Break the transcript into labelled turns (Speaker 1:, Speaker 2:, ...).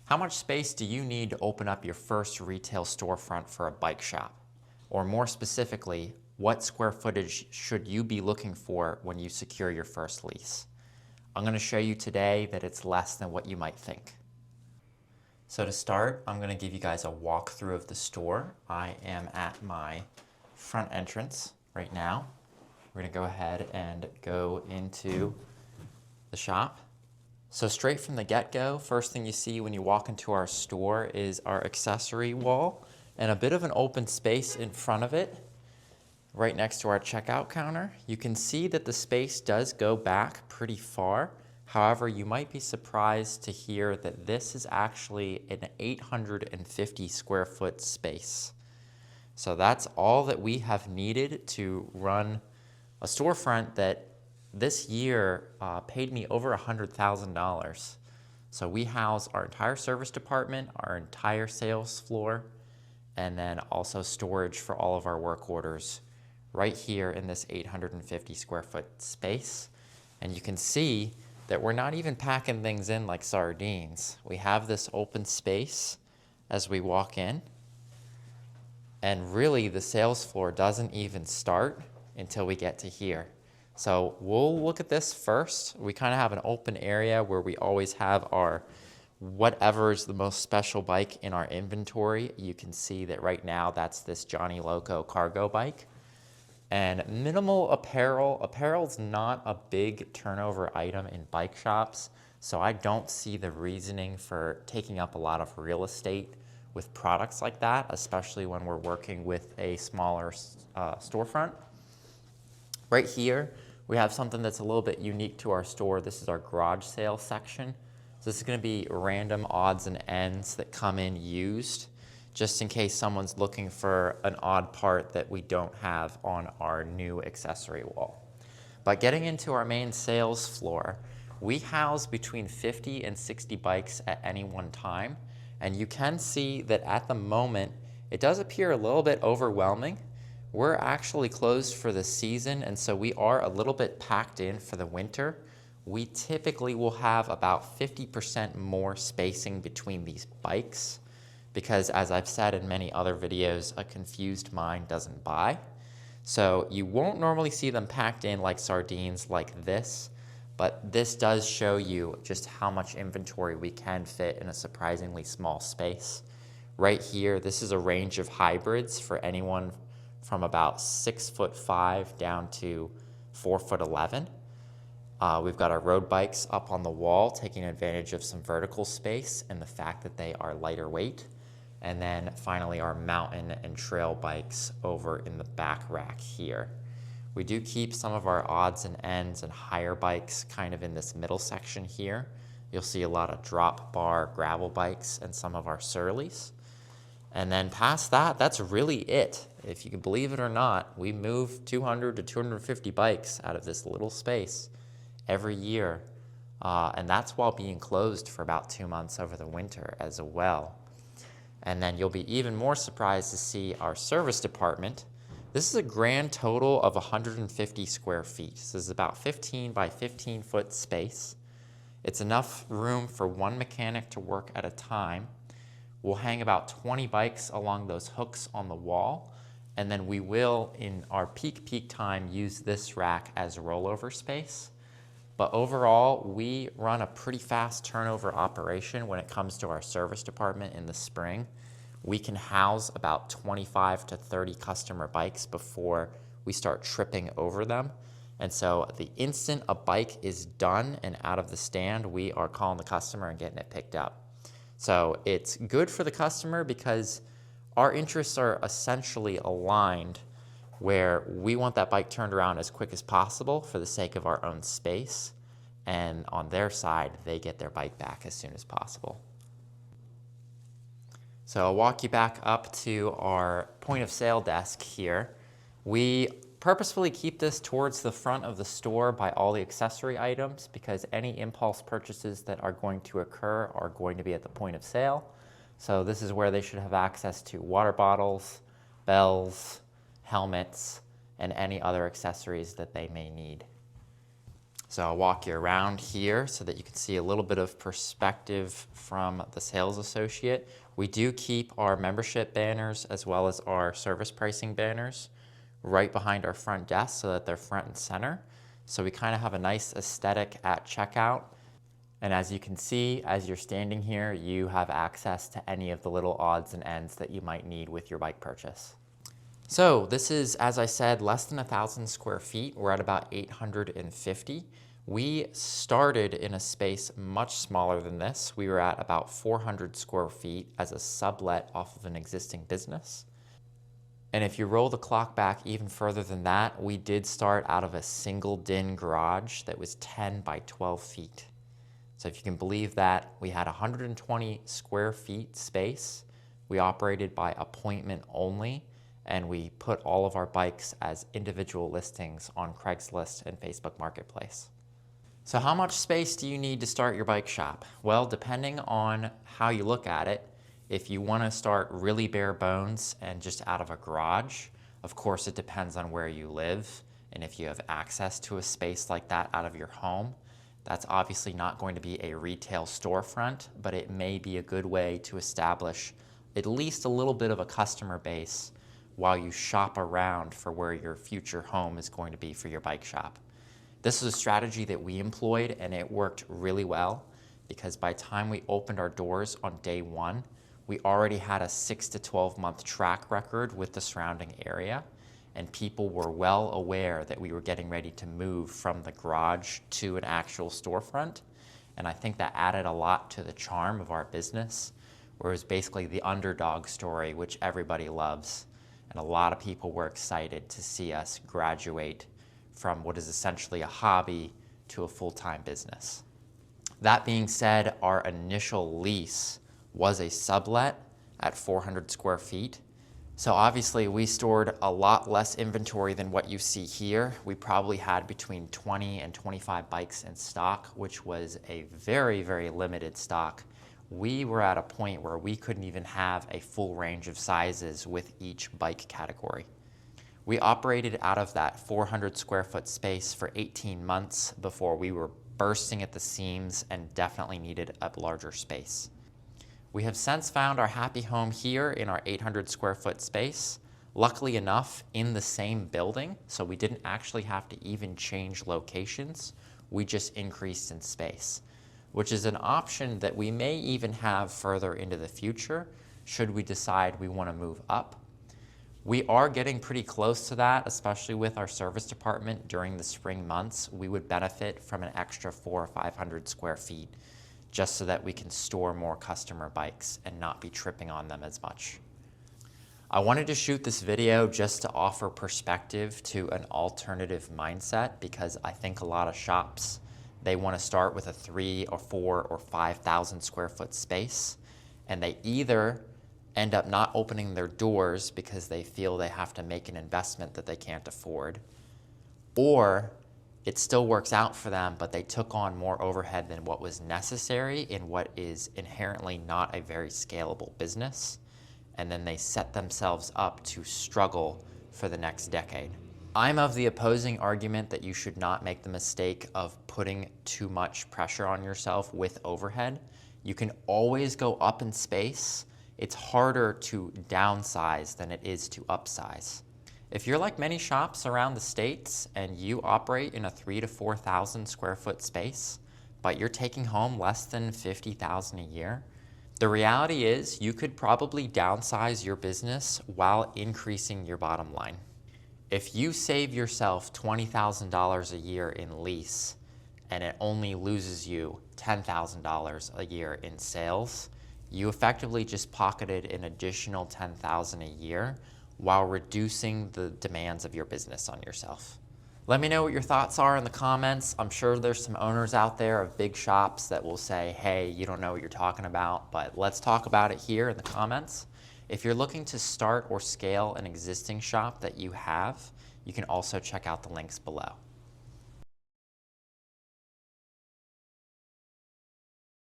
Speaker 1: How much space do you need to open up your first retail storefront for a bike shop? Or more specifically, what square footage should you be looking for when you secure your first lease? I'm going to show you today that it's less than what you might think. So to start, I'm going to give you guys a walkthrough of the store. I am at my front entrance right now. We're going to go ahead and go into the shop. So straight from the get-go, first thing you see when you walk into our store is our accessory wall and a bit of an open space in front of it, right next to our checkout counter. You can see that the space does go back pretty far. However, you might be surprised to hear that this is actually an 850 square foot space. So that's all that we have needed to run a storefront that this year paid me over $100,000. So we house our entire service department, our entire sales floor, and then also storage for all of our work orders right here in this 850 square foot space. And you can see that we're not even packing things in like sardines. We have this open space as we walk in. And really the sales floor doesn't even start until we get to here. So we'll look at this first. We kind of have an open area where we always have our whatever is the most special bike in our inventory. You can see that right now that's this Johnny Loco cargo bike. And minimal apparel. Apparel's not a big turnover item in bike shops, so I don't see the reasoning for taking up a lot of real estate with products like that, especially when we're working with a smaller storefront. Right here, we have something that's a little bit unique to our store. This is our garage sale section. So this is going to be random odds and ends that come in used, just in case someone's looking for an odd part that we don't have on our new accessory wall. But getting into our main sales floor, we house between 50 and 60 bikes at any one time. And you can see that at the moment, it does appear a little bit overwhelming. We're actually closed for the season, and so we are a little bit packed in for the winter. We typically will have about 50% more spacing between these bikes because, as I've said in many other videos, a confused mind doesn't buy. So you won't normally see them packed in like sardines like this, but this does show you just how much inventory we can fit in a surprisingly small space. Right here, this is a range of hybrids for anyone from about 6'5" down to 4'11". We've got our road bikes up on the wall, taking advantage of some vertical space and the fact that they are lighter weight. And then finally our mountain and trail bikes over in the back rack here. We do keep some of our odds and ends and higher bikes kind of in this middle section here. You'll see a lot of drop bar gravel bikes and some of our Surleys. And then past that, that's really it. If you can believe it or not, we move 200 to 250 bikes out of this little space every year. And that's while being closed for about 2 months over the winter as well. And then you'll be even more surprised to see our service department. This is a grand total of 150 square feet. This is about 15 by 15 foot space. It's enough room for one mechanic to work at a time. We'll hang about 20 bikes along those hooks on the wall, and then we will, in our peak time, use this rack as rollover space. But overall, we run a pretty fast turnover operation when it comes to our service department in the spring. We can house about 25 to 30 customer bikes before we start tripping over them. And so the instant a bike is done and out of the stand, we are calling the customer and getting it picked up. So it's good for the customer because our interests are essentially aligned where we want that bike turned around as quick as possible for the sake of our own space. And on their side, they get their bike back as soon as possible. So I'll walk you back up to our point of sale desk here. We purposefully keep this towards the front of the store by all the accessory items because any impulse purchases that are going to occur are going to be at the point of sale. So this is where they should have access to water bottles, bells, helmets, and any other accessories that they may need. So I'll walk you around here so that you can see a little bit of perspective from the sales associate. We do keep our membership banners as well as our service pricing banners right behind our front desk so that they're front and center. So we kind of have a nice aesthetic at checkout. And as you can see, as you're standing here, you have access to any of the little odds and ends that you might need with your bike purchase. So this is, as I said, less than 1,000 square feet. We're at about 850. We started in a space much smaller than this. We were at about 400 square feet as a sublet off of an existing business. And if you roll the clock back even further than that, we did start out of a single din garage that was 10 by 12 feet. So if you can believe that, we had 120 square feet space. We operated by appointment only, and we put all of our bikes as individual listings on Craigslist and Facebook Marketplace. So how much space do you need to start your bike shop? Well, depending on how you look at it, if you want to start really bare bones and just out of a garage, of course it depends on where you live, and if you have access to a space like that out of your home, that's obviously not going to be a retail storefront, but it may be a good way to establish at least a little bit of a customer base while you shop around for where your future home is going to be for your bike shop. This is a strategy that we employed, and it worked really well because by the time we opened our doors on day one, we already had a 6 to 12 month track record with the surrounding area, and people were well aware that we were getting ready to move from the garage to an actual storefront. And I think that added a lot to the charm of our business, where it was basically the underdog story, which everybody loves. And a lot of people were excited to see us graduate from what is essentially a hobby to a full-time business. That being said, our initial lease was a sublet at 400 square feet. So obviously we stored a lot less inventory than what you see here. We probably had between 20 and 25 bikes in stock, which was a very, very limited stock. We were at a point where we couldn't even have a full range of sizes with each bike category. We operated out of that 400 square foot space for 18 months before we were bursting at the seams and definitely needed a larger space. We have since found our happy home here in our 800 square foot space, luckily enough in the same building, so we didn't actually have to even change locations. We just increased in space, which is an option that we may even have further into the future should we decide we want to move up. We are getting pretty close to that, especially with our service department during the spring months. We would benefit from an extra 400 or 500 square feet just so that we can store more customer bikes and not be tripping on them as much. I wanted to shoot this video just to offer perspective to an alternative mindset, because I think a lot of shops, they want to start with a 3,000 or 4,000 or 5,000 square foot space, and they either end up not opening their doors because they feel they have to make an investment that they can't afford, or it still works out for them, but they took on more overhead than what was necessary in what is inherently not a very scalable business, and then they set themselves up to struggle for the next decade. I'm of the opposing argument that you should not make the mistake of putting too much pressure on yourself with overhead. You can always go up in space. It's harder to downsize than it is to upsize. If you're like many shops around the States and you operate in a 3,000 to 4,000 square foot space, but you're taking home less than $50,000 a year, the reality is you could probably downsize your business while increasing your bottom line. If you save yourself $20,000 a year in lease and it only loses you $10,000 a year in sales, you effectively just pocketed an additional $10,000 a year while reducing the demands of your business on yourself. Let me know what your thoughts are in the comments. I'm sure there's some owners out there of big shops that will say, hey, you don't know what you're talking about, but let's talk about it here in the comments. If you're looking to start or scale an existing shop that you have, you can also check out the links below.